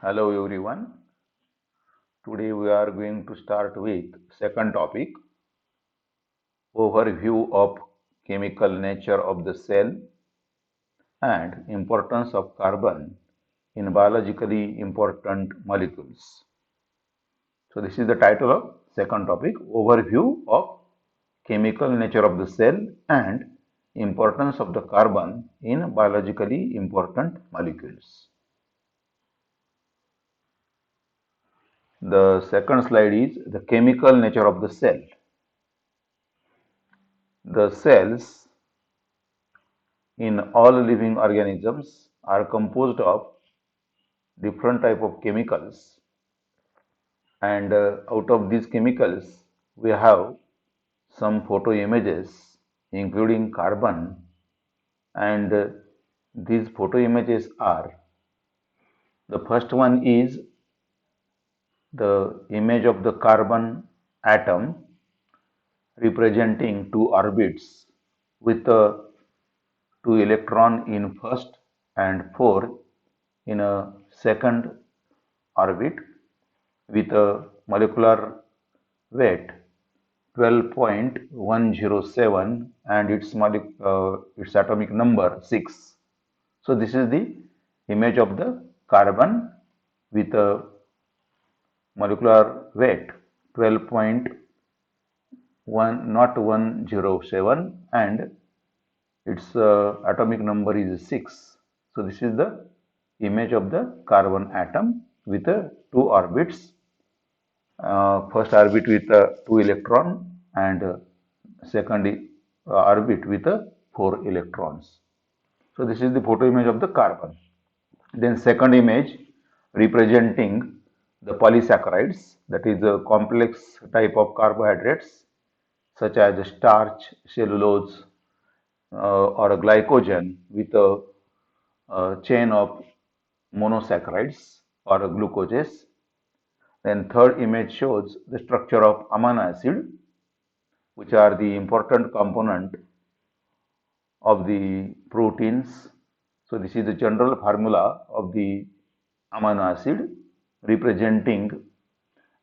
Hello everyone. Today we are going to start with second topic, overview of chemical nature of the cell and importance of carbon in biologically important molecules. So this is the title of second topic, overview of chemical nature of the cell and importance of the carbon in biologically important molecules. The second slide is the chemical nature of the cell. The cells in all living organisms are composed of different type of chemicals, and out of these chemicals we have some photo images including carbon, and these photo images are, the first one is the image of the carbon atom representing two orbits with a 2 electron in first and 4 in a second orbit with a molecular weight 12.107 and its atomic number 6. So this is the image of the carbon with a molecular weight 12.1 not 107 and its atomic number is 6. So this is the image of the carbon atom with two orbits, first orbit with 2 electron and second orbit with 4 electrons. So this is the photo image of the carbon. Then second image representing the polysaccharides, that is a complex type of carbohydrates such as starch, cellulose, or a glycogen with a chain of monosaccharides or glucoses. Then third image shows the structure of amino acid, which are the important component of the proteins. So this is the general formula of the amino acid representing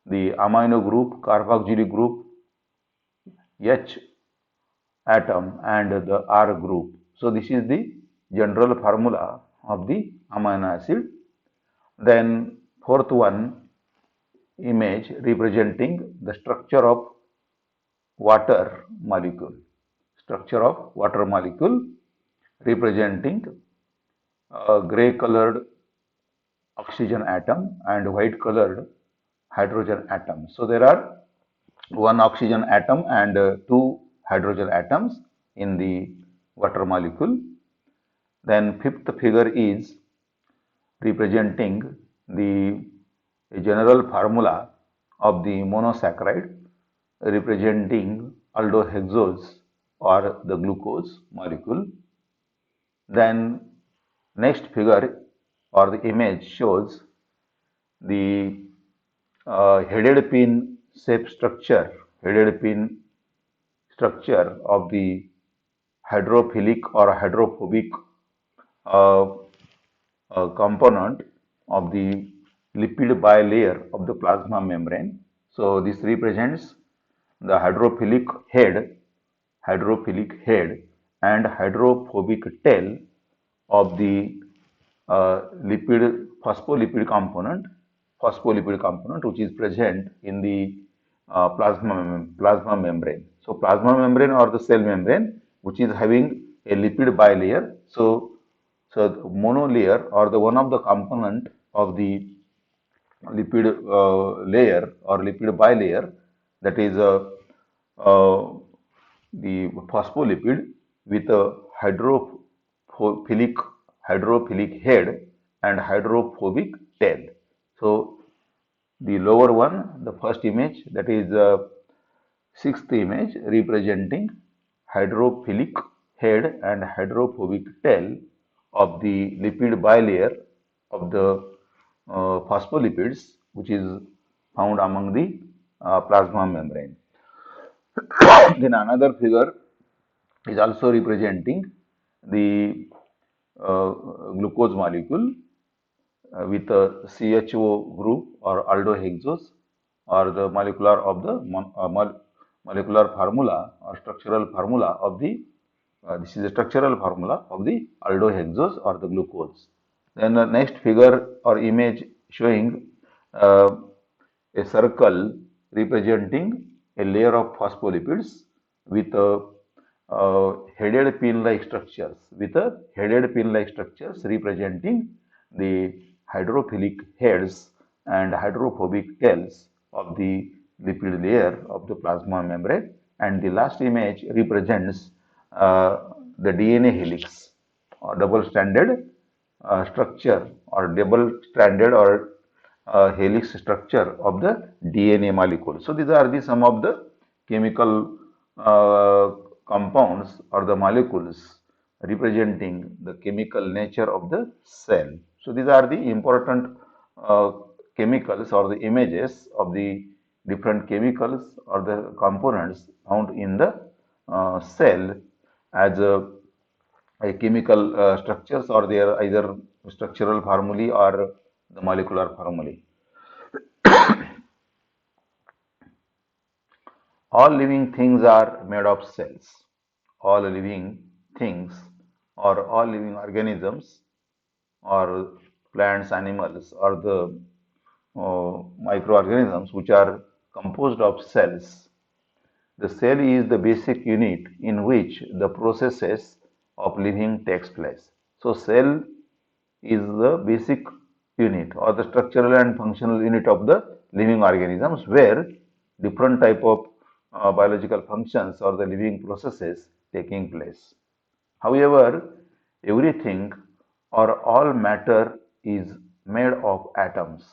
the amino group, carboxylic group, H atom and the R group. So this is the general formula of the amino acid. Then fourth one image representing the structure of water molecule. Structure of water molecule representing a gray colored oxygen atom and white colored hydrogen atom. So there are one oxygen atom and two hydrogen atoms in the water molecule. Then fifth figure is representing the general formula of the monosaccharide representing aldohexose or the glucose molecule. Then next figure or the image shows the headed pin shape structure, headed pin structure of the hydrophilic or hydrophobic uh, component of the lipid bilayer of the plasma membrane. So this represents the hydrophilic head and hydrophobic tail of the phospholipid component which is present in the plasma membrane. So plasma membrane or the cell membrane which is having a lipid bilayer. So the monolayer or the one of the component of the lipid layer or lipid bilayer, that is the phospholipid with a hydrophilic head and hydrophobic tail. So the lower one, the first image, that is sixth image representing hydrophilic head and hydrophobic tail of the lipid bilayer of the phospholipids, which is found among the plasma membrane. Then another figure is also representing the glucose molecule with a CHO group or aldohexose, or the molecular of the molecular formula or structural formula of the this is a structural formula of the aldohexose or the glucose. Then the next figure or image showing a circle representing a layer of phospholipids with headed pin-like structures, representing the hydrophilic heads and hydrophobic tails of the lipid layer of the plasma membrane. And the last image represents the DNA helix or double-stranded structure or double-stranded or helix structure of the DNA molecule. So these are the some of the chemical compounds or the molecules representing the chemical nature of the cell. So these are the important chemicals or the images of the different chemicals or the components found in the cell as a chemical structures, or they are either structural formulae or the molecular formulae. All living things are made of cells. All living things or all living organisms or plants, animals, or the microorganisms which are composed of cells. The cell is the basic unit in which the processes of living takes place. So cell is the basic unit or the structural and functional unit of the living organisms, where different type of biological functions or the living processes taking place. However, everything or all matter is made of atoms.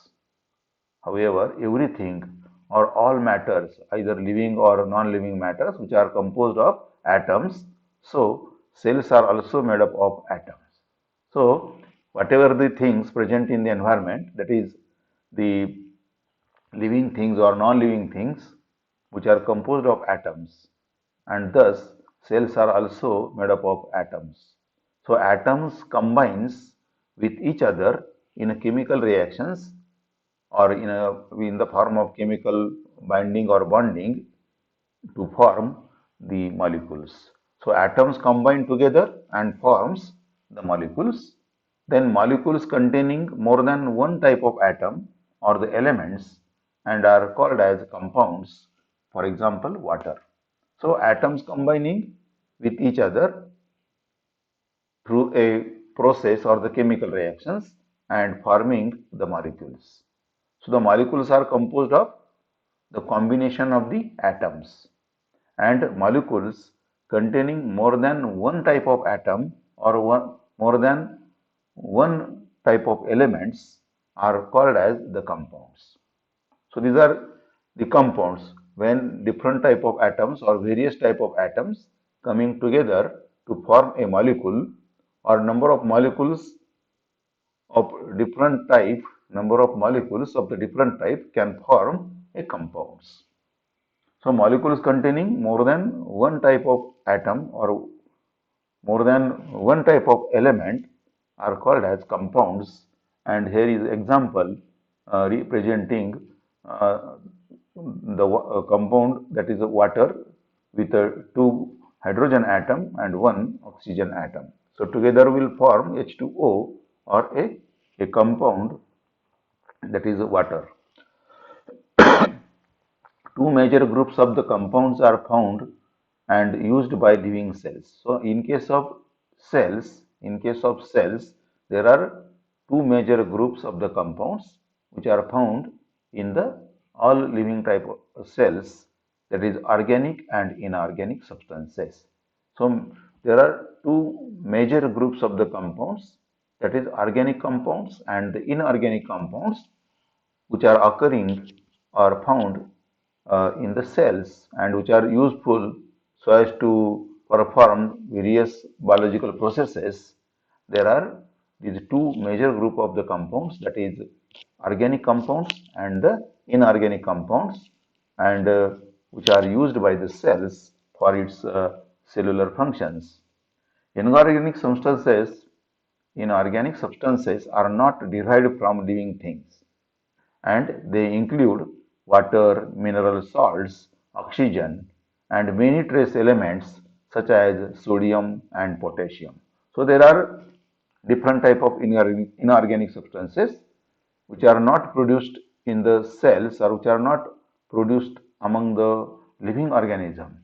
However, everything or all matters, either living or non-living matters, which are composed of atoms. So, cells are also made up of atoms. So, whatever the things present in the environment, that is the living things or non-living things, which are composed of atoms, and thus cells are also made up of atoms. So, atoms combines with each other in a chemical reactions or in the form of chemical binding or bonding to form the molecules. So atoms combine together and forms the molecules. Then molecules containing more than one type of atom or the elements and are called as compounds. For example, water. So atoms combining with each other through a process or the chemical reactions and forming the molecules. So the molecules are composed of the combination of the atoms, and molecules containing more than one type of atom or more than one type of elements are called as the compounds. So these are the compounds when different type of atoms or various type of atoms coming together to form a molecule, or number of molecules of different type, number of molecules of the different type can form a compounds. So molecules containing more than one type of atom or more than one type of element are called as compounds, and here is example representing the compound, that is water with two hydrogen atom and one oxygen atom. So together will form H2O or a compound, that is water. Two major groups of the compounds are found and used by living cells. So in case of cells, there are two major groups of the compounds which are found in the all living type of cells, that is organic and inorganic substances. So there are two major groups of the compounds, that is organic compounds and the inorganic compounds, which are occurring or found in the cells and which are useful so as to perform various biological processes. There are these two major group of the compounds, that is organic compounds and the inorganic compounds, and which are used by the cells for its cellular functions. Inorganic substances inorganic substances are not derived from living things, and they include water, mineral salts, oxygen, and many trace elements such as sodium and potassium. So there are different type of inorganic substances which are not produced in the cells or which are not produced among the living organism.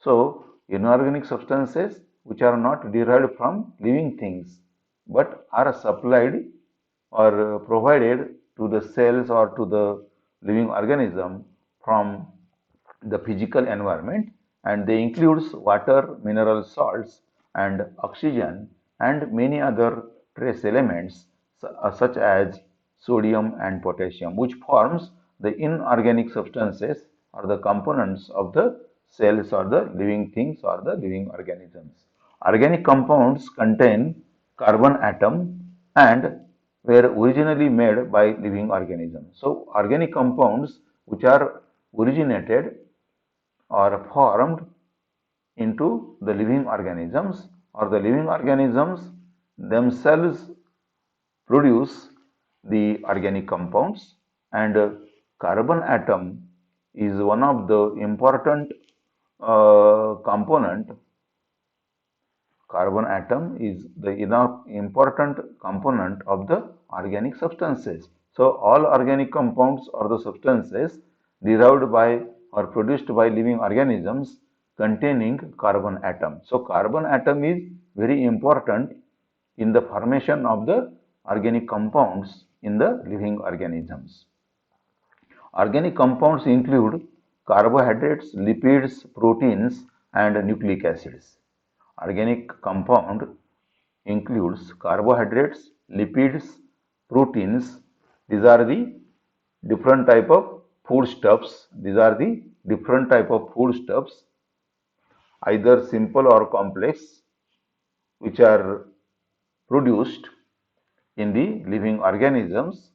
So inorganic substances which are not derived from living things but are supplied or provided to the cells or to the living organism from the physical environment, and they includes water, mineral salts, and oxygen, and many other trace elements such as sodium and potassium, which forms the inorganic substances or the components of the cells or the living things or the living organisms. Organic compounds contain carbon atom and were originally made by living organisms. So organic compounds which are originated or formed into the living organisms, or the living organisms themselves produce the organic compounds, and carbon atom is one of the important component. Carbon atom is the important component of the organic substances. So all organic compounds or the substances derived by or produced by living organisms containing carbon atom. So carbon atom is very important in the formation of the organic compounds in the living organisms. Organic compounds include carbohydrates, lipids, proteins, and nucleic acids. Organic compound includes carbohydrates, lipids, proteins. These are the different type of foodstuffs. These are the different type of foodstuffs, either simple or complex, which are produced in the living organisms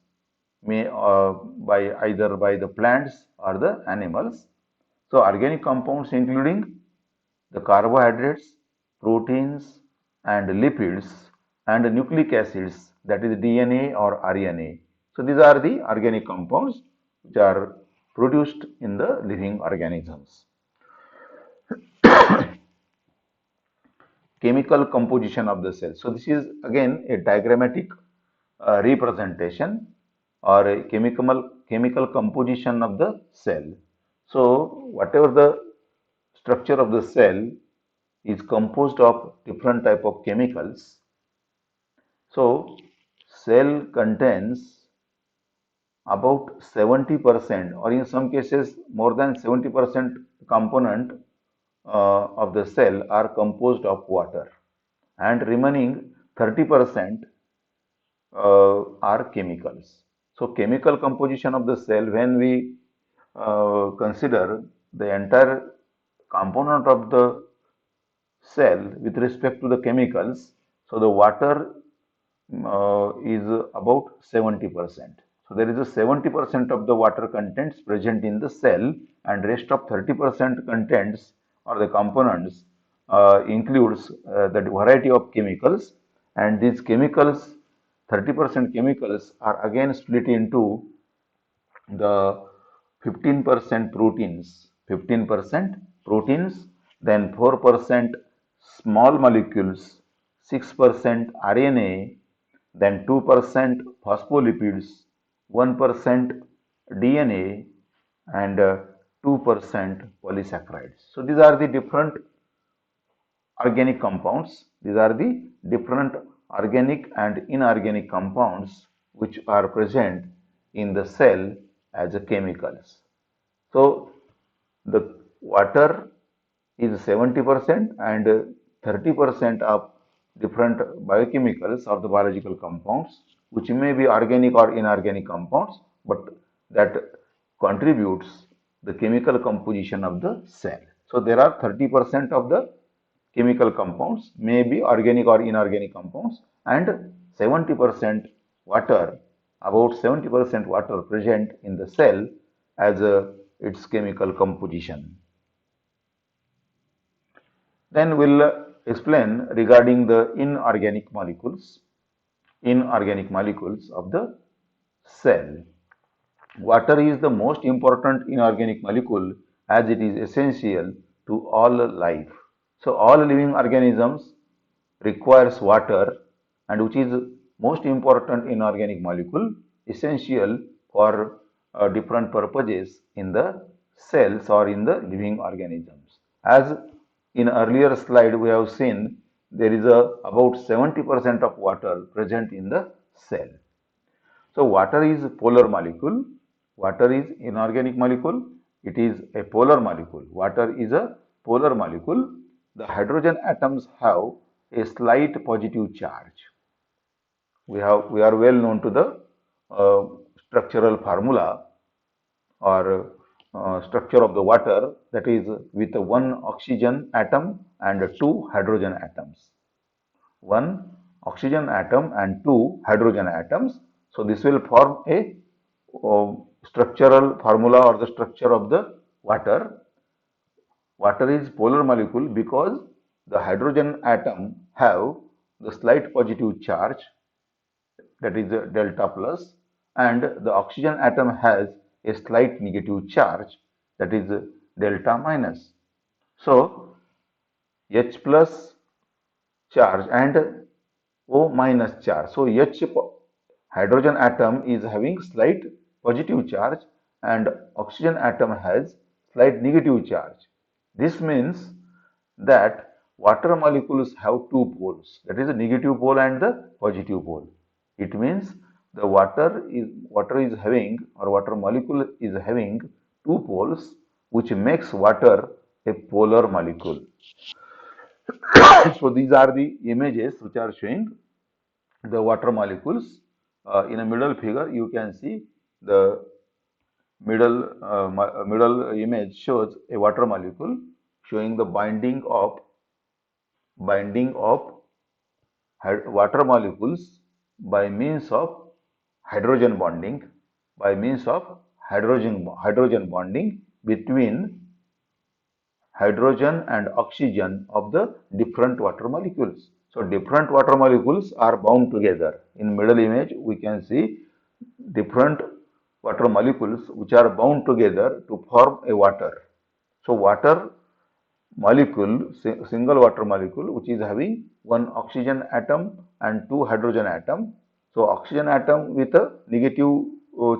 may by either by the plants or the animals. So organic compounds including the carbohydrates, proteins, and lipids, and nucleic acids, that is DNA or RNA. So these are the organic compounds which are produced in the living organisms. Chemical composition of the cell. So this is again a diagrammatic representation or a chemical composition of the cell. So whatever the structure of the cell is composed of different type of chemicals. So cell contains about 70% or in some cases more than 70% component of the cell are composed of water, and remaining 30% are chemicals. So chemical composition of the cell, when we consider the entire component of the cell with respect to the chemicals, so the water is about 70%. So there is a 70% of the water contents present in the cell, and rest of 30% contents or the components includes the variety of chemicals, and these chemicals, 30% chemicals are again split into the 15% proteins, then 4% small molecules, 6% RNA, then 2% phospholipids, 1% DNA, and 2% polysaccharides. So these are the different organic compounds. These are the different organic and inorganic compounds which are present in the cell as a chemicals. So the water is 70% and 30% of different biochemicals or the biological compounds, which may be organic or inorganic compounds, but that contributes the chemical composition of the cell. So there are 30% of the chemical compounds, may be organic or inorganic compounds, and 70% water, about 70% water present in the cell as its chemical composition. Then we'll explain regarding the inorganic molecules. inorganic molecules of the cell. Water is the most important inorganic molecule as it is essential to all life. So all living organisms requires water, and which is most important inorganic molecule essential for different purposes in the cells or in the living organisms. As in earlier slide we have seen, there is about 70% of water present in the cell. So water is polar molecule, water is inorganic molecule, it is a polar molecule. Water is a polar molecule. The hydrogen atoms have a slight positive charge. We are well known to the structural formula or structure of the water, that is with one oxygen atom and two hydrogen atoms. One oxygen atom and two hydrogen atoms. So this will form a structural formula or the structure of the water. Water is polar molecule because the hydrogen atom have the slight positive charge, that is delta plus, and the oxygen atom has a slight negative charge, that is delta minus. So H plus charge and O minus charge. So H hydrogen atom is having slight positive charge and oxygen atom has slight negative charge. This means that water molecules have two poles, that is the negative pole and the positive pole. It means the water is having, or water molecule is having two poles, which makes water a polar molecule. So these are the images which are showing the water molecules. In a middle figure, you can see the middle image shows a water molecule showing the binding of water molecules by means of hydrogen bonding, hydrogen bonding between hydrogen and oxygen of the different water molecules. So different water molecules are bound together. In middle image, we can see different water molecules which are bound together to form a water. So water molecule, single water molecule, which is having one oxygen atom and two hydrogen atom. So oxygen atom with a negative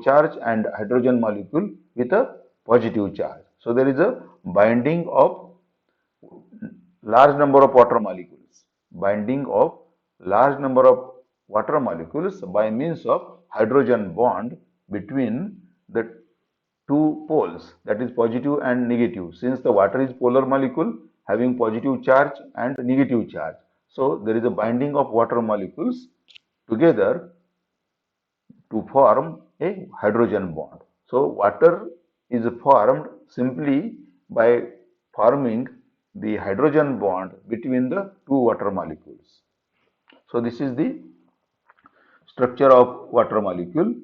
charge and hydrogen molecule with a positive charge. So there is a binding of large number of water molecules, by means of hydrogen bond between the two poles, that is positive and negative. Since the water is polar molecule having positive charge and negative charge, so there is a binding of water molecules together to form a hydrogen bond. So water is formed simply by forming the hydrogen bond between the two water molecules. So this is the structure of water molecule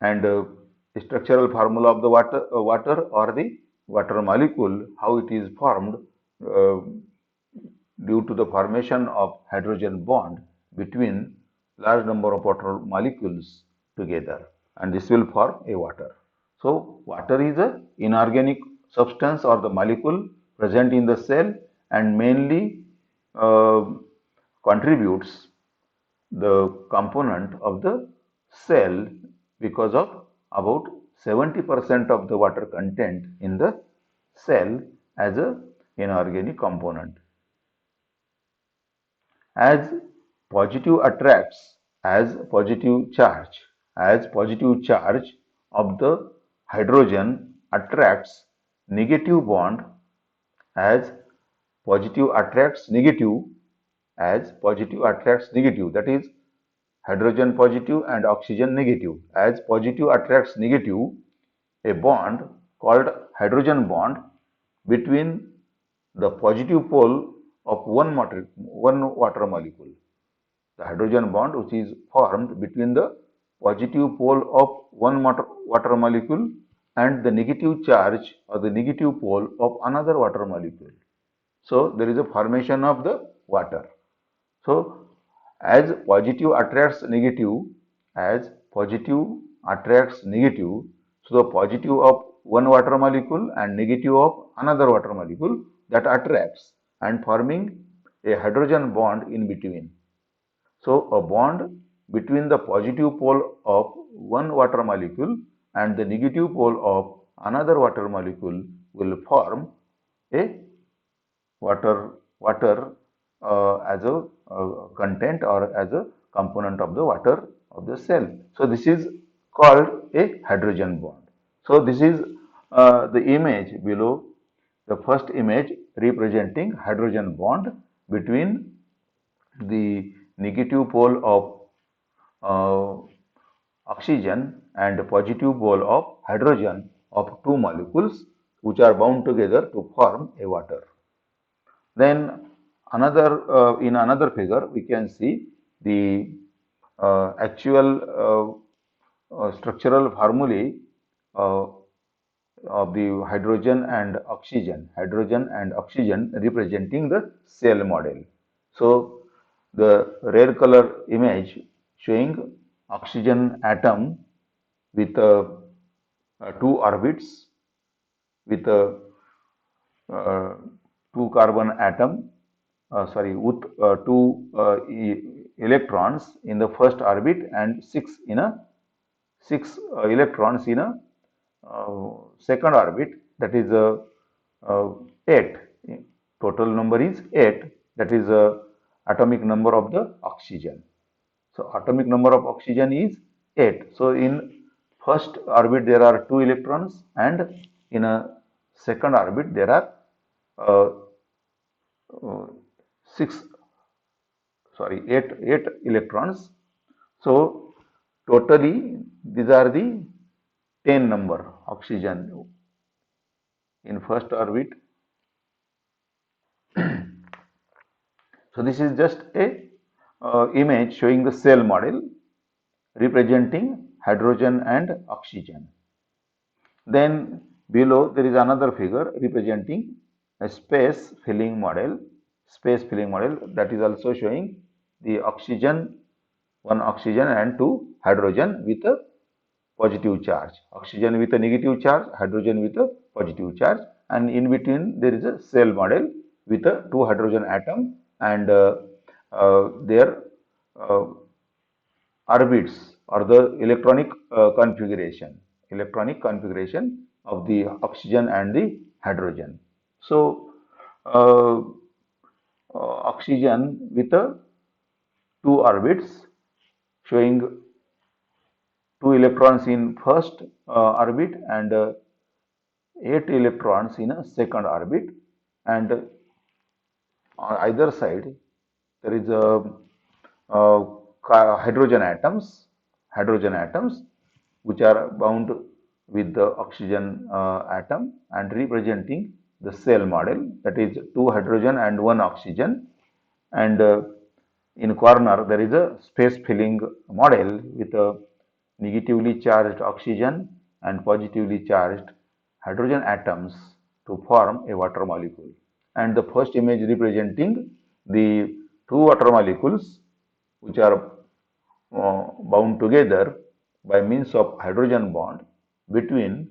and structural formula of the water or the water molecule, how it is formed uh, due to the formation of hydrogen bond between large number of water molecules together, and this will form a water. So water is a inorganic substance or the molecule present in the cell and mainly uh, contributes the component of the cell because of about 70% of the water content in the cell as a inorganic component. As positive attracts as positive charge of the hydrogen attracts negative bond, as positive attracts negative that is hydrogen positive and oxygen negative. As positive attracts negative, a bond called hydrogen bond between the positive pole of one water molecule. The hydrogen bond which is formed between the positive pole of one water molecule and the negative charge or the negative pole of another water molecule. So there is a formation of the water. So As positive attracts negative, as positive attracts negative, so the positive of one water molecule and negative of another water molecule that attracts and forming a hydrogen bond in between. So a bond between the positive pole of one water molecule and the negative pole of another water molecule will form a water as a content or as a component of the water of the cell. So this is called a hydrogen bond. So this is the image below, the first image representing hydrogen bond between the negative pole of oxygen and positive pole of hydrogen of two molecules which are bound together to form a water. Then in another figure we can see the actual structural formulae uh, of the hydrogen and oxygen representing the cell model. So the red color image showing oxygen atom with two orbits with uh, two carbon atom, with two electrons in the first orbit and six electrons in a second orbit, that is 8. Total number is 8, that is atomic number of the oxygen. So atomic number of oxygen is 8. So in first orbit there are 2 electrons and in a second orbit there are uh, uh, 6 sorry 8 electrons. So totally these are the 10 number oxygen in first orbit. So this is just a image showing the cell model representing hydrogen and oxygen. Then below there is another figure representing a space filling model that is also showing the oxygen, one oxygen and two hydrogen with a positive charge, oxygen with a negative charge, hydrogen with a positive charge, and in between there is a cell model with a two hydrogen atom and their uh, orbits or the electronic configuration of the oxygen and the hydrogen. So uh, oxygen with two orbits showing two electrons in first orbit and 8 electrons in a second orbit, and on either side there is hydrogen atoms which are bound with the oxygen atom and representing the cell model, that is two hydrogen and one oxygen, and in corner there is a space filling model with a negatively charged oxygen and positively charged hydrogen atoms to form a water molecule, and the first image representing the two water molecules which are bound together by means of hydrogen bond between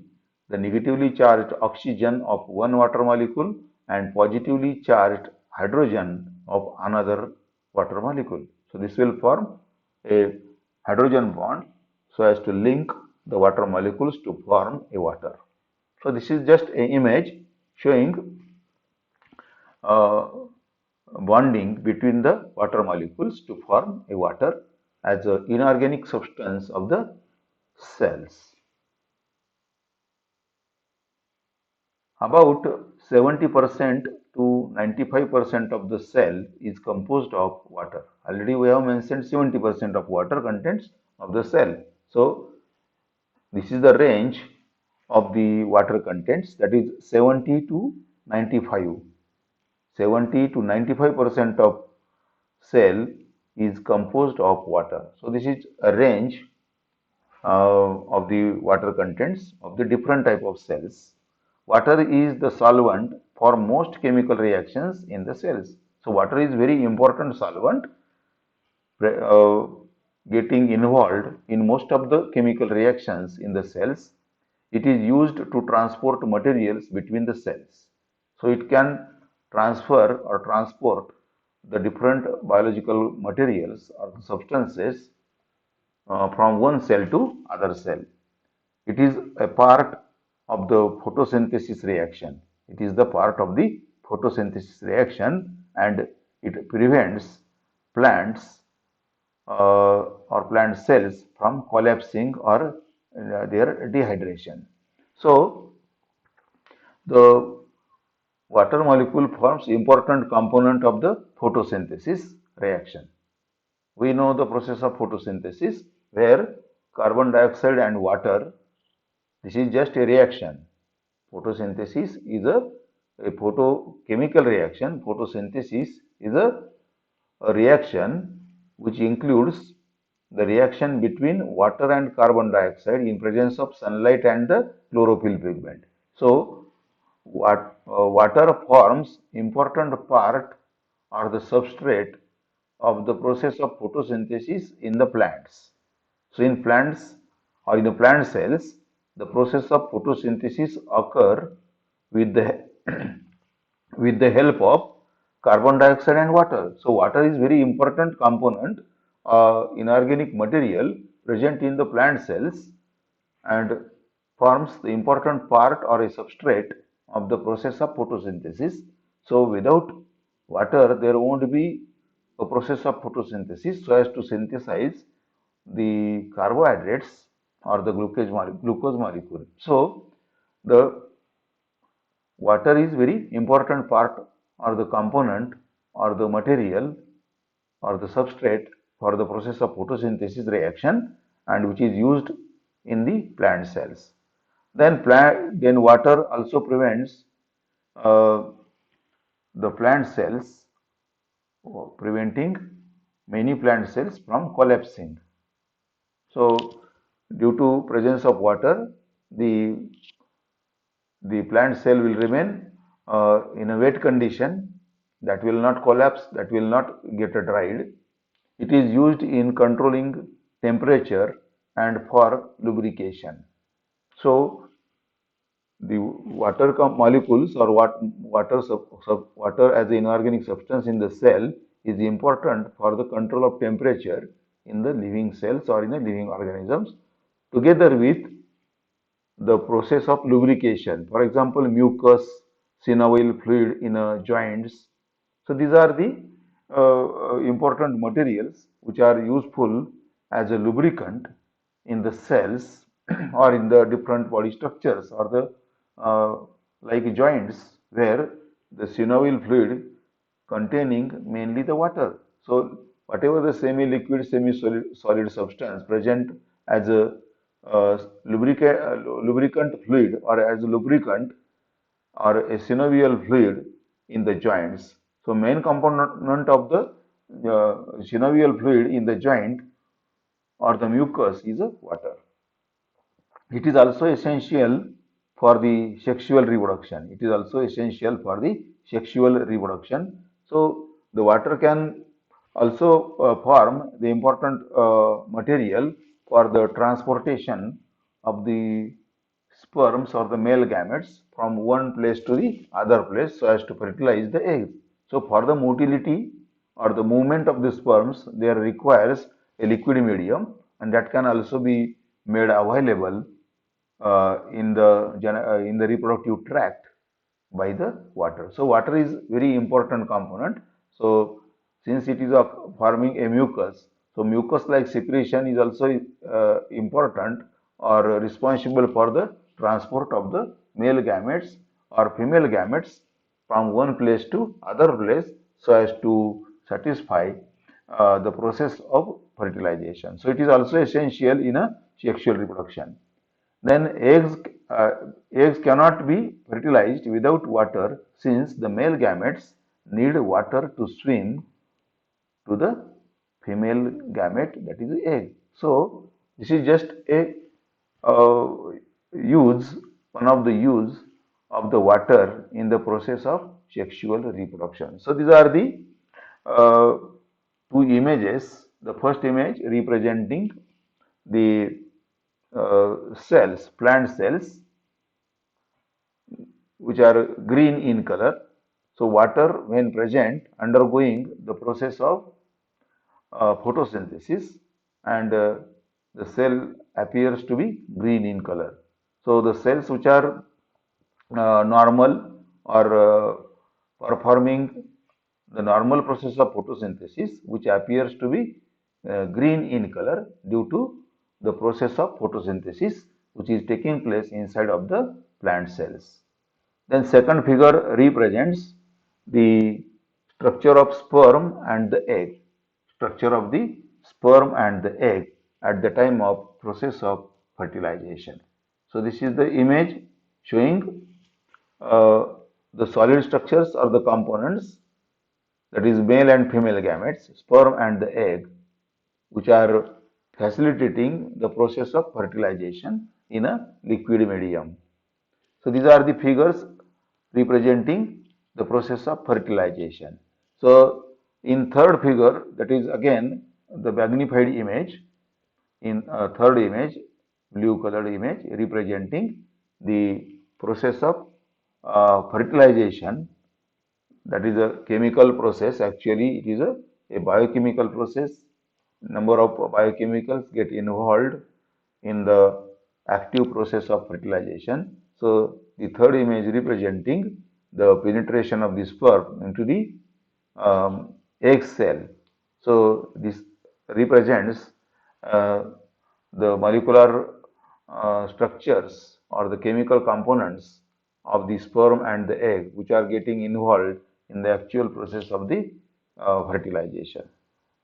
the negatively charged oxygen of one water molecule and positively charged hydrogen of another water molecule. So this will form a hydrogen bond so as to link the water molecules to form a water. So this is just an image showing uh, bonding between the water molecules to form a water as an inorganic substance of the cells. About 70% to 95% of the cell is composed of water. Already we have mentioned 70% of water contents of the cell. So this is the range of the water contents, that is 70 to 95. 70 to 95% of cell is composed of water. So this is a range of the water contents of the different type of cells. Water is the solvent for most chemical reactions in the cells. So water is very important solvent getting involved in most of the chemical reactions in the cells. It is used to transport materials between the cells. So it can transfer or transport the different biological materials or substances from one cell to other cell. It is a part of the photosynthesis reaction. It is the part of the photosynthesis reaction, and it prevents plants or plant cells from collapsing or their dehydration. So the water molecule forms important component of the photosynthesis reaction. We know the process of photosynthesis where carbon dioxide and water, this is just a reaction. Photosynthesis is a photochemical reaction. Photosynthesis is a reaction which includes the reaction between water and carbon dioxide in presence of sunlight and the chlorophyll pigment. So, water forms important part or the substrate of the process of photosynthesis in the plants. So, in plants or in the plant cells, the process of photosynthesis occur with the with the help of carbon dioxide and water. So, water is very important component, inorganic material present in the plant cells and forms the important part or a substrate of the process of photosynthesis. So, without water, there won't be a process of photosynthesis so as to synthesize the carbohydrates or the glucose molecule. So, the water is very important part or the component or the material or the substrate for the process of photosynthesis reaction and which is used in the plant cells. Then water also prevents uh, the plant cells, preventing many plant cells from collapsing. So, due to presence of water, the the plant cell will remain in a wet condition, that will not collapse, that will not get dried. It is used in controlling temperature and for lubrication. So the water molecules or water as an inorganic substance in the cell is important for the control of temperature in the living cells or in the living organisms, together with the process of lubrication. For example, mucus, synovial fluid in joints. So these are the important materials which are useful as a lubricant in the cells or in the different body structures or the like joints where the synovial fluid containing mainly the water. So whatever the semi-liquid, semi-solid substance present as a lubricant fluid or as a lubricant or a synovial fluid in the joints. So main component of the synovial fluid in the joint or the mucus is water. It is also essential for the sexual reproduction. It is also essential for the sexual reproduction. So the water can also form the important material for the transportation of the sperms or the male gametes from one place to the other place so as to fertilize the eggs. So for the motility or the movement of the sperms, there requires a liquid medium, and that can also be made available in the reproductive tract by the water. So water is very important component. So since it is forming a mucus, so mucus like secretion is also important or responsible for the transport of the male gametes or female gametes from one place to other place so as to satisfy the process of fertilization. So it is also essential in a sexual reproduction. Then eggs cannot be fertilized without water, since the male gametes need water to swim to the female gamete, that is the egg. So this is just a uh, use, one of the use of the water in the process of sexual reproduction. So these are the uh, two images the first image representing the cells, plant cells, which are green in color. So water, when present, undergoing the process of photosynthesis, and the cell appears to be green in color. So the cells which are normal or performing the normal process of photosynthesis, which appears to be green in color due to the process of photosynthesis which is taking place inside of the plant cells. Then second figure represents the structure of sperm and the egg. Structure of the sperm and the egg at the time of process of fertilization. So this is the image showing uh, the solid structures or the components, that is male and female gametes, sperm and the egg, which are facilitating the process of fertilization in a liquid medium. So these are the figures representing the process of fertilization. So in third figure, that is again the magnified image, in third image, blue colored image representing the process of fertilization. That is a chemical process. Actually, it is a biochemical process. Number of biochemicals get involved in the active process of fertilization. So the third image representing the penetration of the sperm into the egg cell. So this represents uh, the molecular structures or the chemical components of the sperm and the egg, which are getting involved in the actual process of the fertilization.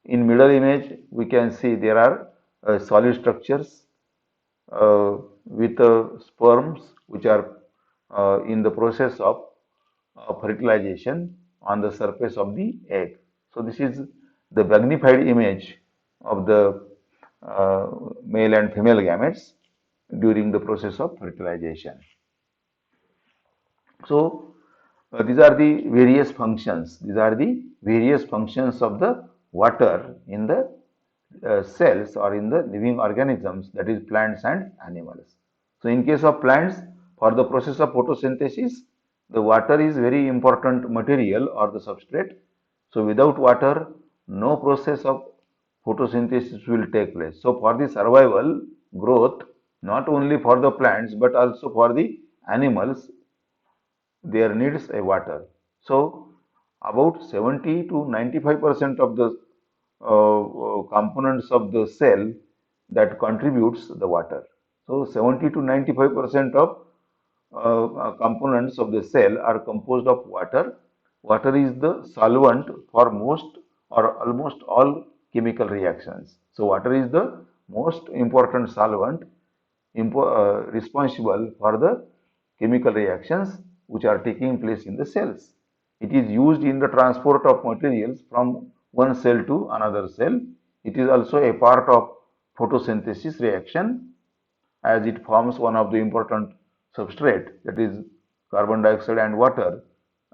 In middle image, we can see there are solid structures with sperms which are in the process of fertilization on the surface of the egg. So this is the magnified image of the male and female gametes during the process of fertilization. So these are the various functions. These are the various functions of the water in the cells or in the living organisms, that is plants and animals. So in case of plants, for the process of photosynthesis, the water is very important material or the substrate. So without water, no process of photosynthesis will take place. So for the survival, growth, not only for the plants but also for the animals, there needs a water. So about 70 to 95% of the components of the cell that contributes the water. So 70 to 95% of components of the cell are composed of water. Water is the solvent for most or almost all chemical reactions. So water is the most important solvent responsible for the chemical reactions which are taking place in the cells. It is used in the transport of materials from one cell to another cell. It is also a part of photosynthesis reaction, as it forms one of the important substrate, that is carbon dioxide and water,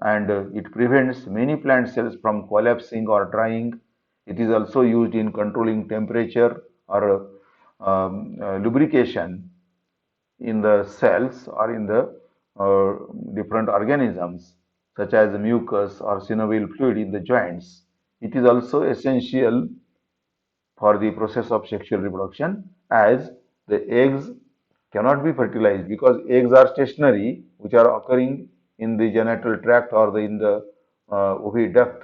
and it prevents many plant cells from collapsing or drying. It is also used in controlling temperature or lubrication in the cells or in the different organisms, such as mucus or synovial fluid in the joints. It is also essential for the process of sexual reproduction, as the eggs cannot be fertilized because eggs are stationary, which are occurring in the genital tract or in the oviduct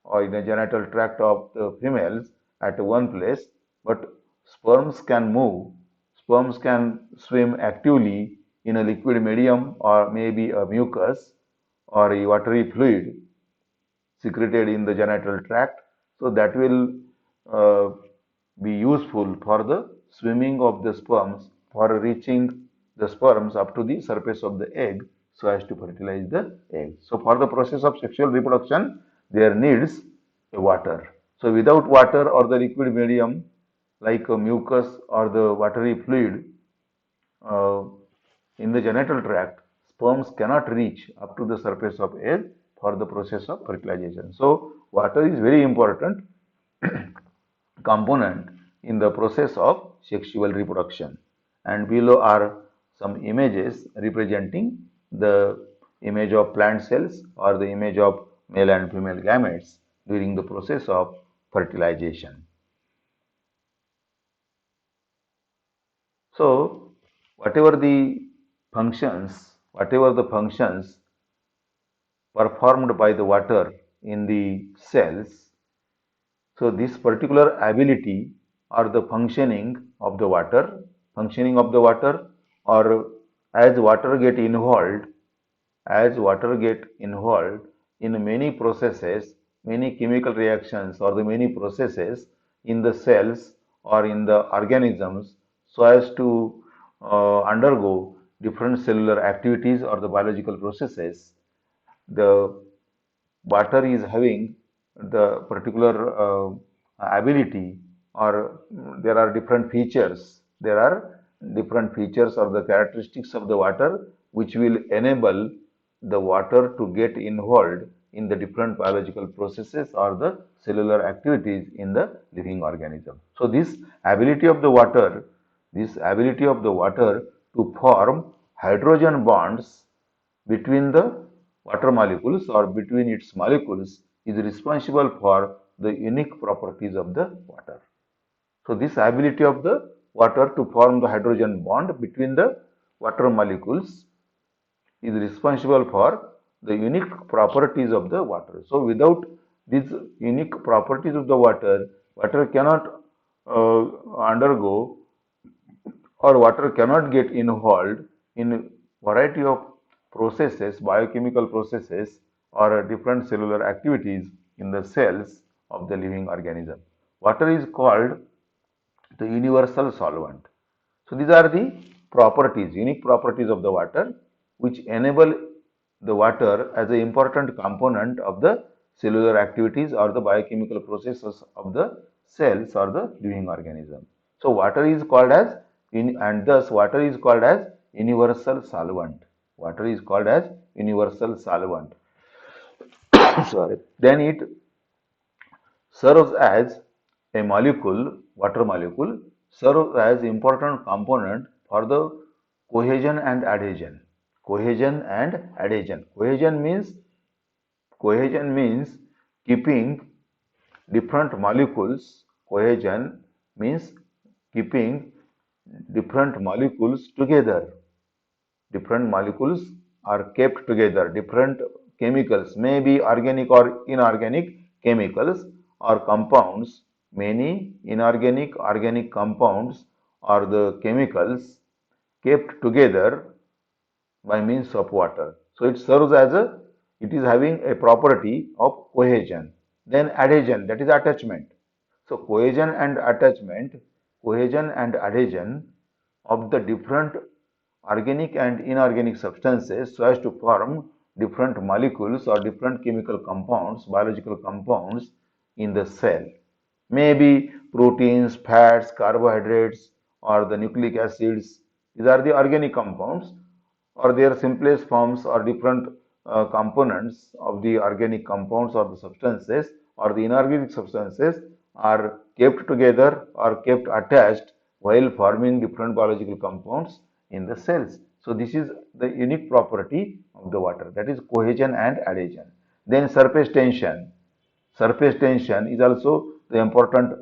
or in the genital tract of the females at one place, but sperms can move. Sperms can swim actively in a liquid medium or maybe a mucus or a watery fluid secreted in the genital tract. So that will uh, be useful for the swimming of the sperms, for reaching the sperms up to the surface of the egg so as to fertilize the egg. So for the process of sexual reproduction, there needs a water. So without water or the liquid medium like a mucus or the watery fluid uh, in the genital tract, sperms cannot reach up to the surface of egg for the process of fertilization. So water is very important component in the process of sexual reproduction. And below are some images representing the image of plant cells or the image of male and female gametes during the process of fertilization. So, whatever the functions performed by the water in the cells, so this particular ability or the functioning of the water, or as water get involved, as water get involved in many processes, many chemical reactions or the many processes in the cells or in the organisms, so as to undergo different cellular activities or the biological processes, the water is having the particular ability, or there are different features or the characteristics of the water which will enable the water to get involved in the different biological processes or the cellular activities in the living organism. So this ability of the water to form hydrogen bonds between the water molecules or between its molecules is responsible for the unique properties of the water. So this ability of the water to form the hydrogen bond between the water molecules is responsible for the unique properties of the water. So without these unique properties of the water, water cannot undergo, or water cannot get involved in variety of processes, biochemical processes, or different cellular activities in the cells of the living organism. Water is called the universal solvent. So these are the properties, unique properties of the water, which enable the water as an important component of the cellular activities or the biochemical processes of the cells or the living organism. So water is called as, and thus water is called as universal solvent. Water is called as universal solvent. Sorry. Then it serves as a molecule, water molecule, serves as important component for the cohesion and adhesion. Cohesion and adhesion. Cohesion means keeping different molecules. Cohesion means keeping different molecules together. Different molecules are kept together. Different chemicals, may be organic or inorganic chemicals or compounds. Many inorganic, organic compounds are the chemicals kept together by means of water. So it is having a property of cohesion. Then adhesion, that is attachment. So cohesion and adhesion of the different organic and inorganic substances so as to form different molecules or different chemical compounds, biological compounds in the cell. Maybe proteins, fats, carbohydrates, or the nucleic acids. These are the organic compounds, or their simplest forms or different components of the organic compounds or the substances or the inorganic substances are kept together or kept attached while forming different biological compounds in the cells. So this is the unique property of the water, that is cohesion and adhesion. Then surface tension. Surface tension is also the important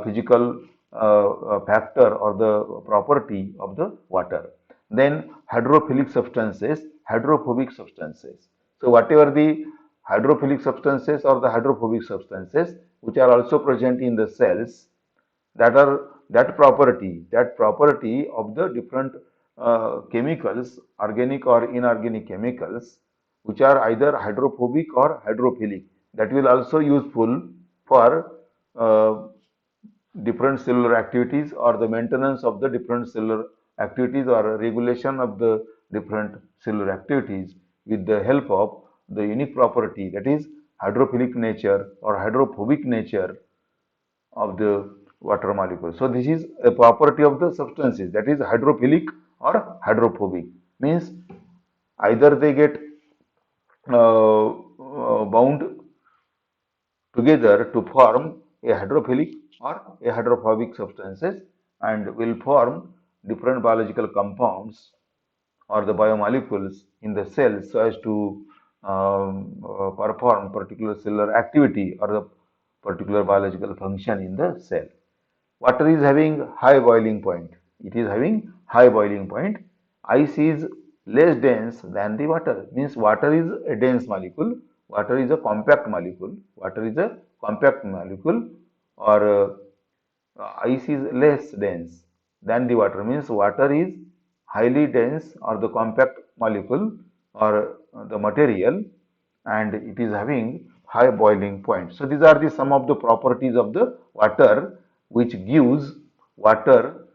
physical factor or the property of the water. Then hydrophilic substances, hydrophobic substances. So whatever the hydrophilic substances or the hydrophobic substances which are also present in the cells, that property of the different chemicals, organic or inorganic chemicals, which are either hydrophobic or hydrophilic, that will also useful for different cellular activities or the maintenance of the different cellular activities or regulation of the different cellular activities with the help of the unique property, that is hydrophilic nature or hydrophobic nature of the water molecule. So this is a property of the substances, that is hydrophilic or hydrophobic, means either they get bound together to form a hydrophilic or a hydrophobic substances and will form different biological compounds or the biomolecules in the cells so as to perform particular cellular activity or the particular biological function in the cell. Water is having high boiling point. It is having high boiling point. Ice is less dense than the water. Means water is a dense molecule. Water is a compact molecule. Water is a compact molecule, or ice is less dense than the water. Means water is highly dense or the compact molecule or the material, and it is having high boiling point. So these are the some of the properties of the water which gives water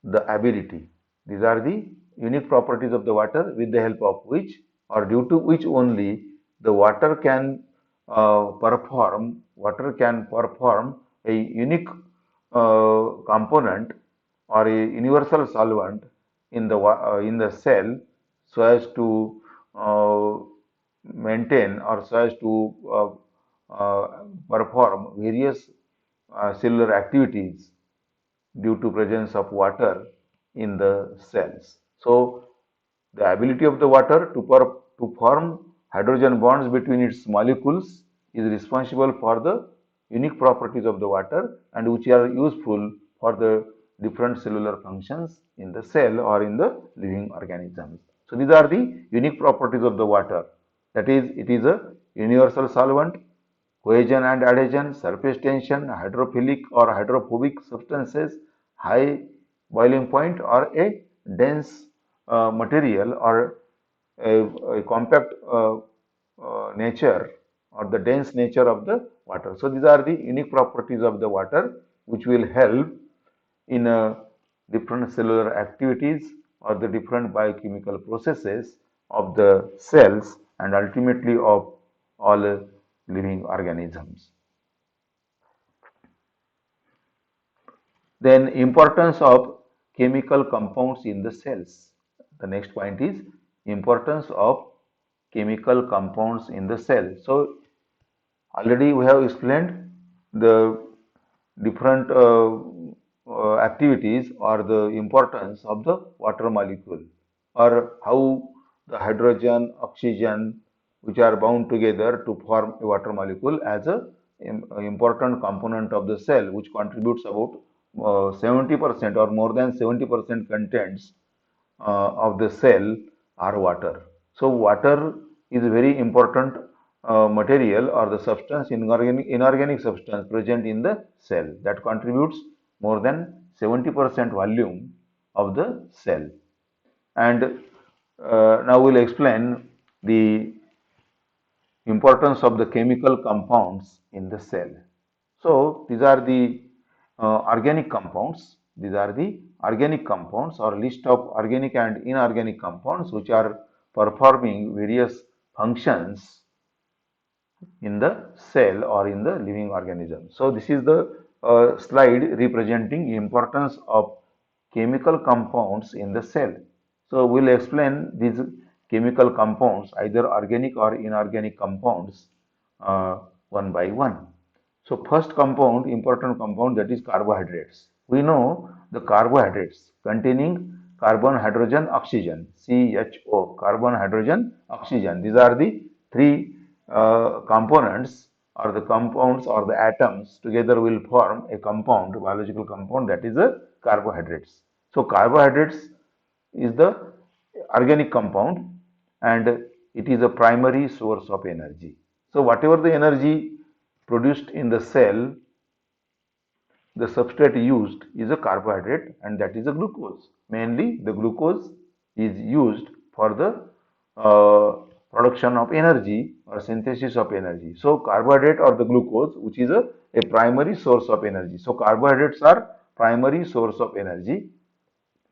the ability. These are the unique properties of the water with the help of which or due to which only the water can perform a unique component or a universal solvent in the cell so as to uh, maintain or so as to perform various cellular activities due to presence of water in the cells. So the ability of the water to form hydrogen bonds between its molecules is responsible for the unique properties of the water and which are useful for the different cellular functions in the cell or in the living organisms. So these are the unique properties of the water. That is, it is a universal solvent, cohesion and adhesion, surface tension, hydrophilic or hydrophobic substances, high boiling point, or a dense material or a compact nature or the dense nature of the water. So these are the unique properties of the water which will help in different cellular activities or the different biochemical processes of the cells and ultimately of all living organisms. Then importance of chemical compounds in the cells. The next point is importance of chemical compounds in the cell. So already we have explained the different activities or the importance of the water molecule or how the hydrogen, oxygen, which are bound together to form a water molecule as a important component of the cell, which contributes about 70% or more than 70% contents of the cell are water. So water is a very important material or the substance, inorganic substance present in the cell that contributes more than 70% volume of the cell. And now we'll explain the importance of the chemical compounds in the cell. So these are the organic compounds. These are the organic compounds or list of organic and inorganic compounds which are performing various functions in the cell or in the living organism. So this is the slide representing importance of chemical compounds in the cell. So we'll explain these chemical compounds, either organic or inorganic compounds, one by one. So first compound, important compound, that is carbohydrates. We know the carbohydrates containing carbon, hydrogen, oxygen, CHO, carbon, hydrogen, oxygen. These are the three components or the compounds or the atoms together will form a compound, biological compound, that is a carbohydrates. So carbohydrates is the organic compound and it is a primary source of energy. So whatever the energy produced in the cell, the substrate used is a carbohydrate and that is a glucose. Mainly the glucose is used for the production of energy or synthesis of energy. So carbohydrate or the glucose, which is a primary source of energy. So carbohydrates are primary source of energy.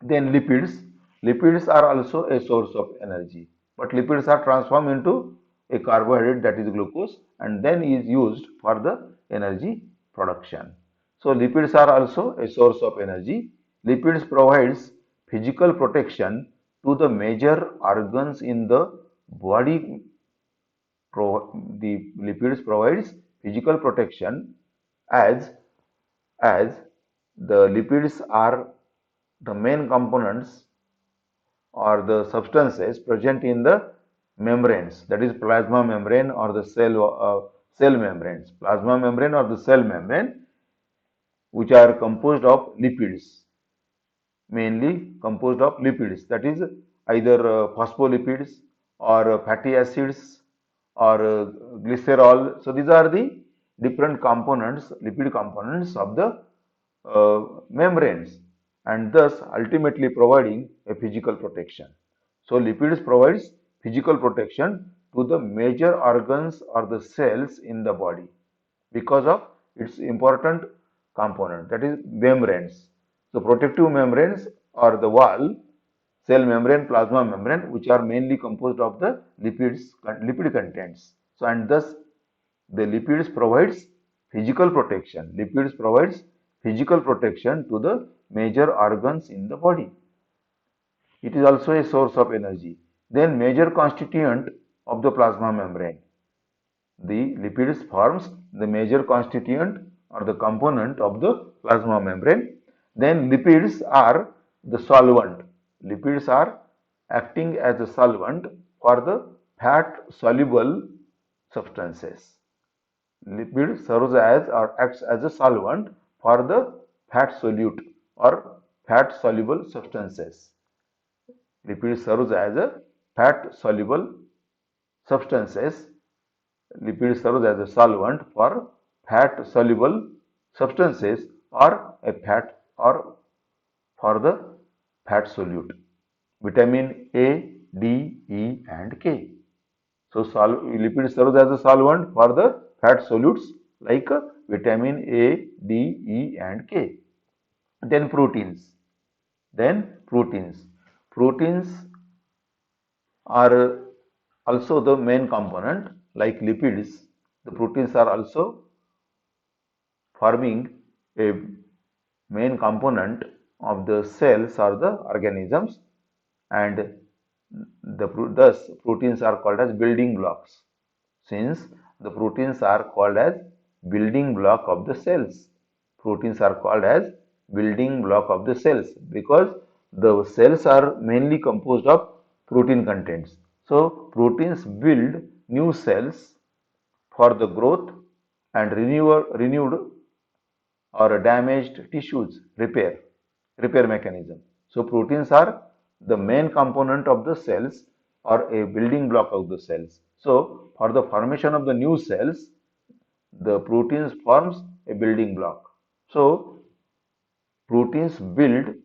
Then lipids are also a source of energy, but lipids are transformed into a carbohydrate, that is glucose, and then is used for the energy production. So lipids are also a source of energy. Lipids provides physical protection to the major organs in the body. The lipids provides physical protection as as the lipids are the main components or the substances present in the membranes, that is plasma membrane or the cell membranes, plasma membrane or the cell membrane, which are composed of lipids, mainly composed of lipids, that is either phospholipids or fatty acids or glycerol. So these are the different components, lipid components of the membranes, and thus ultimately providing a physical protection. So lipids provides physical protection to the major organs or the cells in the body because of its important component, that is membranes. So protective membranes are the wall, cell membrane, plasma membrane, which are mainly composed of the lipid contents. So and thus the lipids provides physical protection. Lipids provides physical protection to the major organs in the body. It is also a source of energy. Then major constituent of the plasma membrane. The lipids forms the major constituent or the component of the plasma membrane. Then lipids are the solvent. Lipids are acting as a solvent for the fat soluble substances. Lipid serves as or acts as a solvent for the fat solute or fat soluble substances. Lipid serves as a fat soluble substances. Lipid serves as a solvent for fat soluble substances or a fat or for the fat solute. Vitamin A, D, E and K. So lipid serves as a solvent for the fat solutes like vitamin A, D, E and K. Then proteins. Proteins are also the main component like lipids. The proteins are also forming a main component of the cells or the organisms, and thus proteins are called as building blocks. Since the proteins are called as building block of the cells, proteins are called as building block of the cells because the cells are mainly composed of protein contents. So proteins build new cells for the growth and renewed or damaged tissues repair mechanism. So proteins are the main component of the cells or a building block of the cells. So for the formation of the new cells, the proteins forms a building block. So proteins build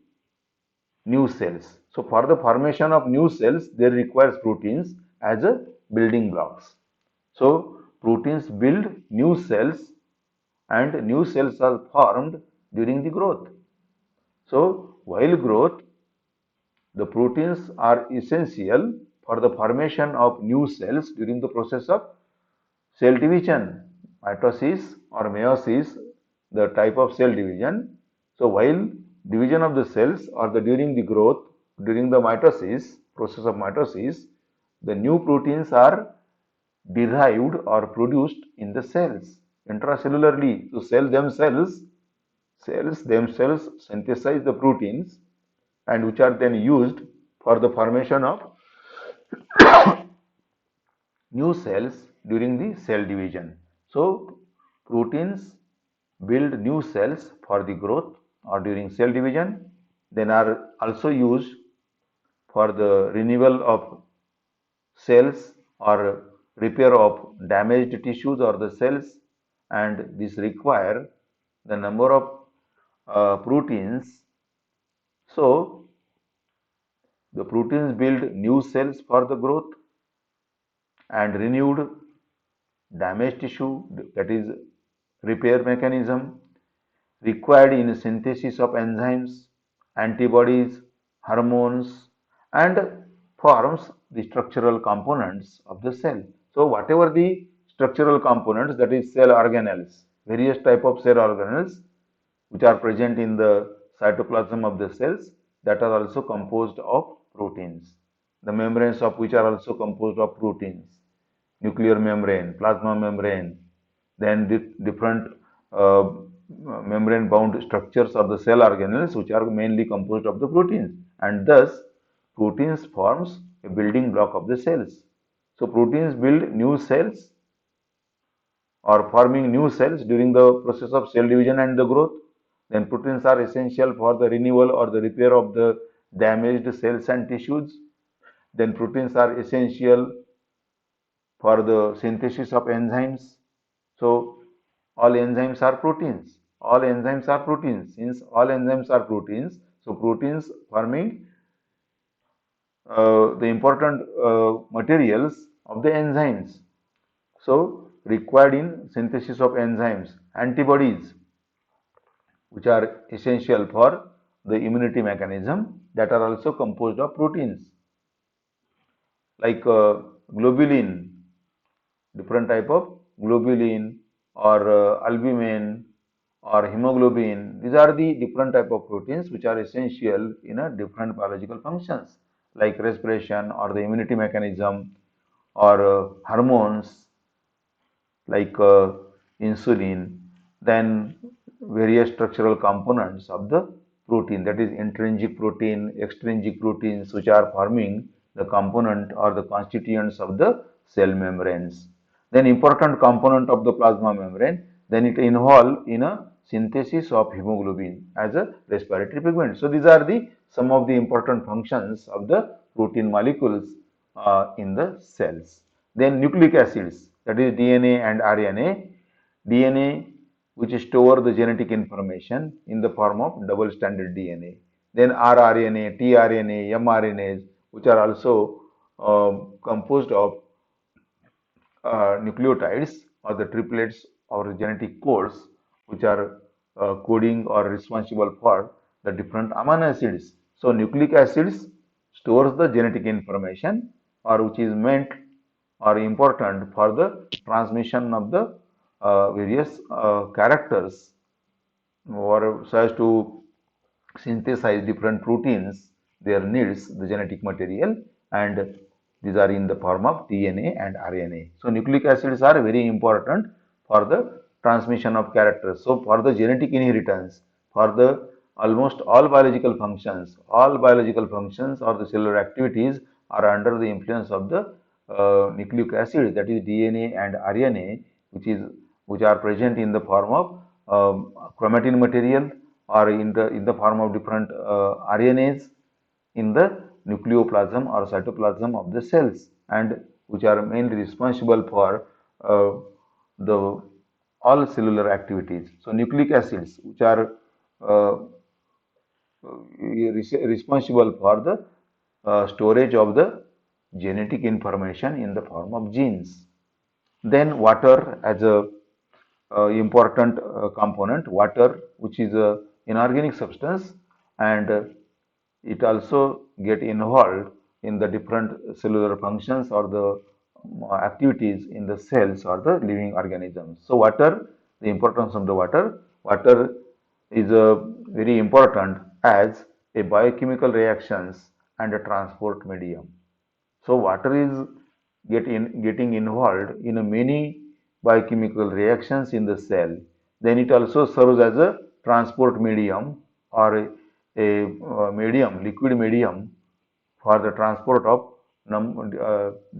new cells. So for the formation of new cells, they requires proteins as a building blocks. So proteins build new cells and new cells are formed during the growth. So while growth, the proteins are essential for the formation of new cells during the process of cell division, mitosis or meiosis, the type of cell division. So while division of the cells or during the growth, during the mitosis, process of mitosis, the new proteins are derived or produced in the cells intracellularly. So cells themselves synthesize the proteins and which are then used for the formation of new cells during the cell division. So proteins build new cells for the growth or during cell division, then are also used for the renewal of cells or repair of damaged tissues or the cells, and this require the number of proteins. So the proteins build new cells for the growth and renewed damaged tissue, that is repair mechanism required in synthesis of enzymes, antibodies, hormones and forms the structural components of the cell. So whatever the structural components, that is cell organelles, various type of cell organelles which are present in the cytoplasm of the cells, that are also composed of proteins. The membranes of which are also composed of proteins, nuclear membrane, plasma membrane, then different membrane bound structures of the cell organelles, which are mainly composed of the proteins, and thus proteins forms a building block of the cells. So proteins build new cells or forming new cells during the process of cell division and the growth. Then proteins are essential for the renewal or the repair of the damaged cells and tissues. Then proteins are essential for the synthesis of enzymes. So all enzymes are proteins. All enzymes are proteins. Since all enzymes are proteins, so proteins forming the important materials of the enzymes. So required in synthesis of enzymes, antibodies, which are essential for the immunity mechanism, that are also composed of proteins, like globulin, different type of globulin, or albumin, or hemoglobin. These are the different type of proteins which are essential in a different biological functions, like respiration or the immunity mechanism, or hormones like insulin. Then various structural components of the protein, that is intrinsic protein, extrinsic proteins, which are forming the component or the constituents of the cell membranes. Then important component of the plasma membrane, then it involve in a synthesis of hemoglobin as a respiratory pigment. So these are the some of the important functions of the protein molecules in the cells. Then nucleic acids, that is DNA and RNA. DNA, which store the genetic information in the form of double stranded DNA. Then rRNA, tRNA, mRNAs, which are also composed of nucleotides or the triplets or genetic codes, which are coding or responsible for the different amino acids. So nucleic acids stores the genetic information, or which is meant or important for the transmission of the various characters, or so as to synthesize different proteins, their needs the genetic material, and these are in the form of DNA and RNA. So nucleic acids are very important for the transmission of characters. So for the genetic inheritance, for the almost all biological functions or the cellular activities are under the influence of the nucleic acid, that is DNA and RNA, which are present in the form of chromatin material, or in the form of different RNAs in the nucleoplasm or cytoplasm of the cells, and which are mainly responsible for the all cellular activities. So nucleic acids, which are uh, responsible for the storage of the genetic information in the form of genes. Then water as a important component, water, which is a inorganic substance, and it also get involved in the different cellular functions or the activities in the cells or the living organisms. So water, the importance of the water, water is very important as a biochemical reactions and a transport medium. So water is getting involved in a many biochemical reactions in the cell. Then it also serves as a transport medium, or a medium, liquid medium, for the transport of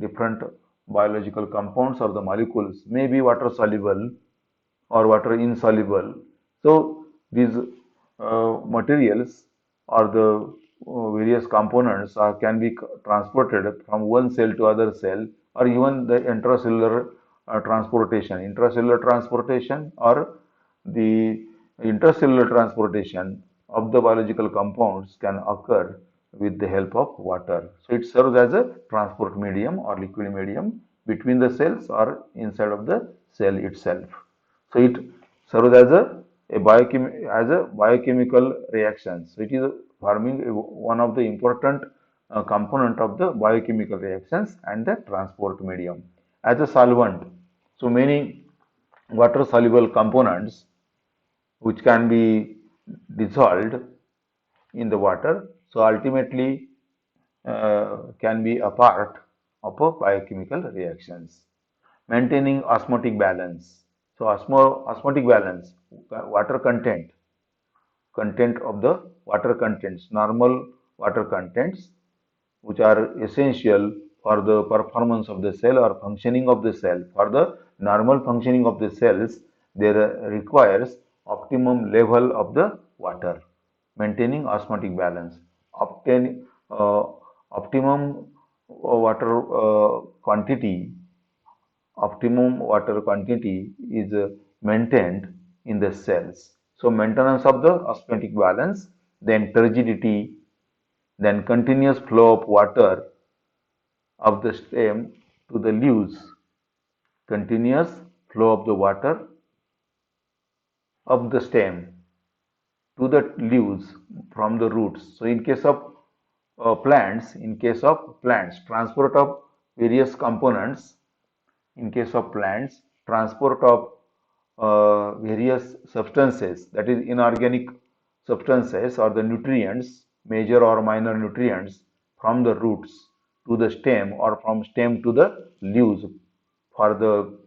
different biological compounds or the molecules, may be water soluble or water insoluble. So these materials or the various components can be transported from one cell to other cell, or even the intracellular transportation, or the intercellular transportation of the biological compounds can occur with the help of water. So it serves as a transport medium or liquid medium between the cells or inside of the cell itself. So it serves as as a biochemical reaction. So it is forming one of the important component of the biochemical reactions and the transport medium. As a solvent, so many water soluble components which can be dissolved in the water, so ultimately can be a part of a biochemical reactions. Maintaining osmotic balance. So osmotic balance, water content of the water contents, normal water contents, which are essential for the performance of the cell or functioning of the cell. For the normal functioning of the cells, there requires optimum level of the water, maintaining osmotic balance. Obtain optimum water quantity is maintained in the cells. So maintenance of the osmotic balance, then turgidity, then continuous flow of water of the stem to the leaves, continuous flow of the water of the stem to the leaves from the roots. So in case of plants, transport of various components. In case of plants, transport of various substances, that is inorganic substances or the nutrients, major or minor nutrients, from the roots to the stem or from stem to the leaves for the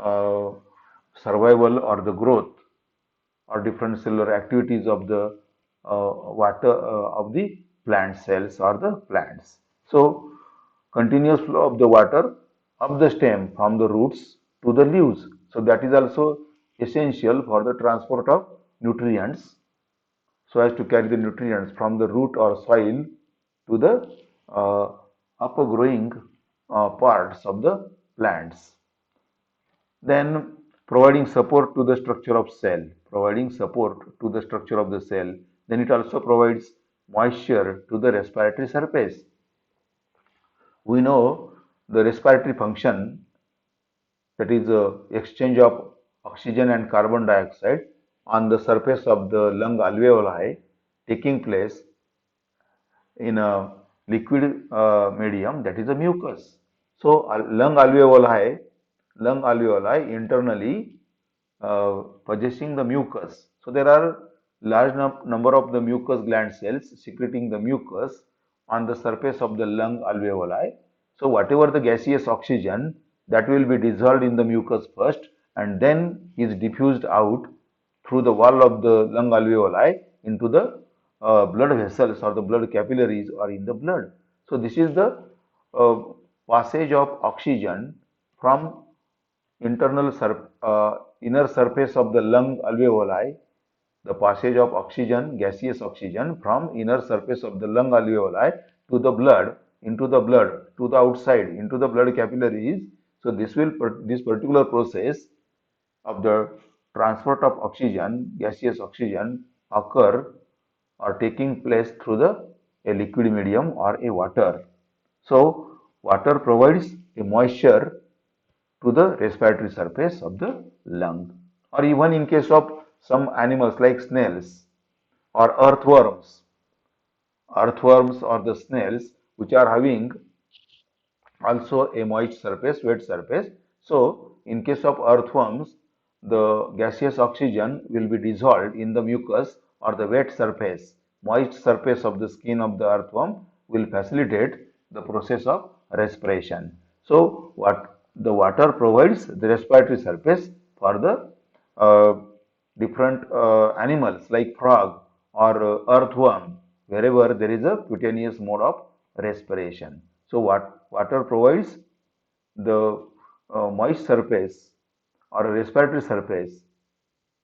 uh, survival or the growth or different cellular activities of the water of the plant cells or the plants. So, continuous flow of the water up the stem from the roots to the leaves. So, that is also essential for the transport of nutrients, so as to carry the nutrients from the root or soil to the upper growing parts of the plants. Then providing support to the structure of cell, providing support to the structure of the cell. Then it also provides moisture to the respiratory surface. We know the respiratory function, that is exchange of oxygen and carbon dioxide on the surface of the lung alveoli taking place in a liquid medium, that is a mucus. So lung alveoli internally possessing the mucus. So there are large number of the mucus gland cells secreting the mucus on the surface of the lung alveoli. So whatever the gaseous oxygen, that will be dissolved in the mucus first and then is diffused out through the wall of the lung alveoli into the blood vessels or the blood capillaries or in the blood. So this is the uh, passage of oxygen from inner surface of the lung alveoli, the passage of oxygen, gaseous oxygen from inner surface of the lung alveoli to the blood, into the blood, to the outside, into the blood capillaries. So this particular process of the transport of oxygen, gaseous oxygen, occur or taking place through a liquid medium or a water. So water provides a moisture to the respiratory surface of the lung. Or even in case of some animals like snails or earthworms or the snails which are having also a moist surface, wet surface. So, in case of earthworms, the gaseous oxygen will be dissolved in the mucus or the wet surface. Moist surface of the skin of the earthworm will facilitate the process of respiration. So, what the water provides the respiratory surface for the different animals like frog or earthworm, wherever there is a cutaneous mode of respiration. So what water provides the moist surface or a respiratory surface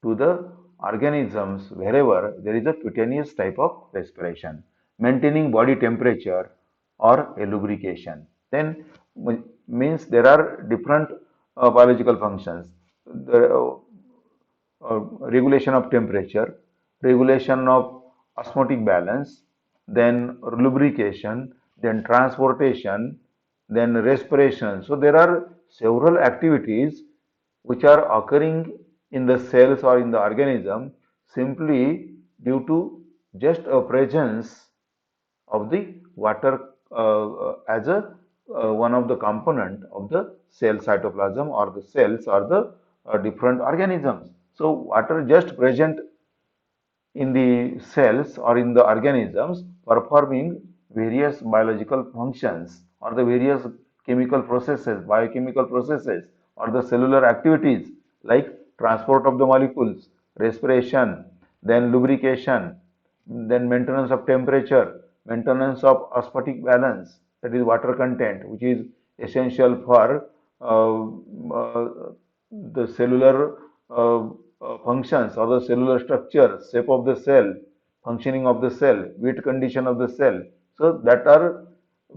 to the organisms wherever there is a cutaneous type of respiration, maintaining body temperature or a lubrication. Then means there are different biological functions. The regulation of temperature, regulation of osmotic balance, then lubrication, then transportation, then respiration. So there are several activities which are occurring in the cells or in the organism simply due to just a presence of the water as a one of the component of the cell cytoplasm or the cells or the different organisms. So water just present in the cells or in the organisms performing various biological functions or the various chemical processes, biochemical processes or the cellular activities like transport of the molecules, respiration, then lubrication, then maintenance of temperature, maintenance of osmotic balance, that is water content, which is essential for the cellular functions or the cellular structure, shape of the cell, functioning of the cell, weight condition of the cell. So that are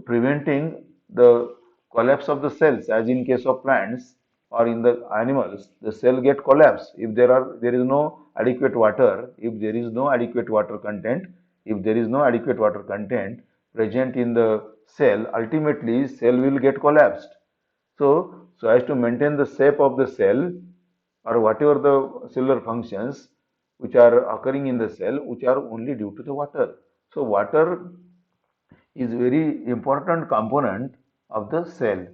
preventing the collapse of the cells, as in case of plants or in the animals, the cell get collapsed if there is no adequate water, if there is no adequate water content, if there is no adequate water content present in the cell, ultimately cell will get collapsed. So as to maintain the shape of the cell or whatever the cellular functions which are occurring in the cell, which are only due to the water. So water is very important component of the cell.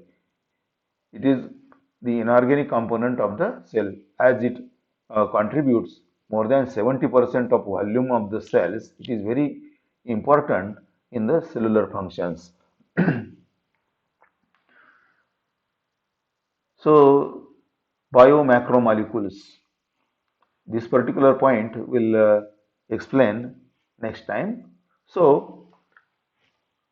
It is the inorganic component of the cell, as it contributes more than 70% of volume of the cells. It is very important in the cellular functions. So biomacromolecules. This particular point will explain next time. So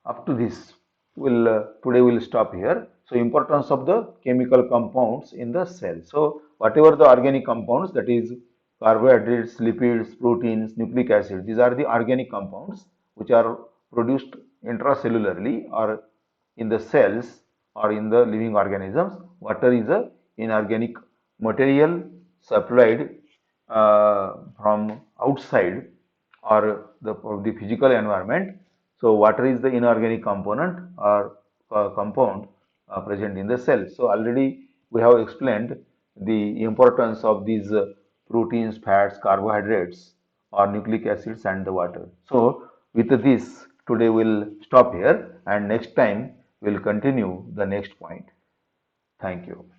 up to this, today we'll stop here. So importance of the chemical compounds in the cell. So whatever the organic compounds, that is carbohydrates, lipids, proteins, nucleic acid, these are the organic compounds which are produced intracellularly or in the cells or in the living organisms. Water is a inorganic material supplied from outside or the physical environment. So water is the inorganic component or compound present in the cell. So already we have explained the importance of these proteins, fats, carbohydrates or nucleic acids and the water. So with this, today we'll stop here and next time we'll continue the next point. Thank you.